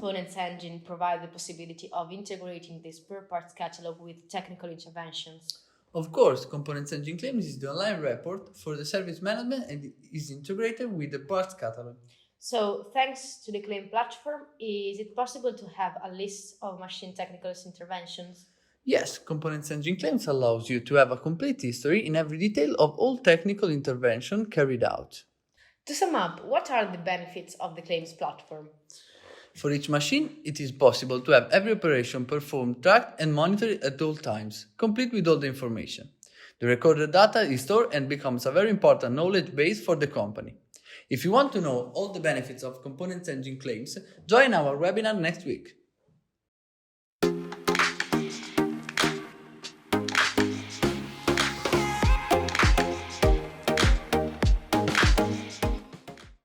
components engine provide the possibility of integrating the spare parts catalog with technical interventions? Of course, Components Engine Claims is the online report for the service management and is integrated with the parts catalog. So, thanks to the claim platform, is it possible to have a list of machine technical interventions? Yes, Components Engine Claims allows you to have a complete history in every detail of all technical intervention carried out. To sum up, what are the benefits of the claims platform? For each machine, it is possible to have every operation performed, tracked, and monitored at all times, complete with all the information. The recorded data is stored and becomes a very important knowledge base for the company. If you want to know all the benefits of Components Engine Claims, join our webinar next week.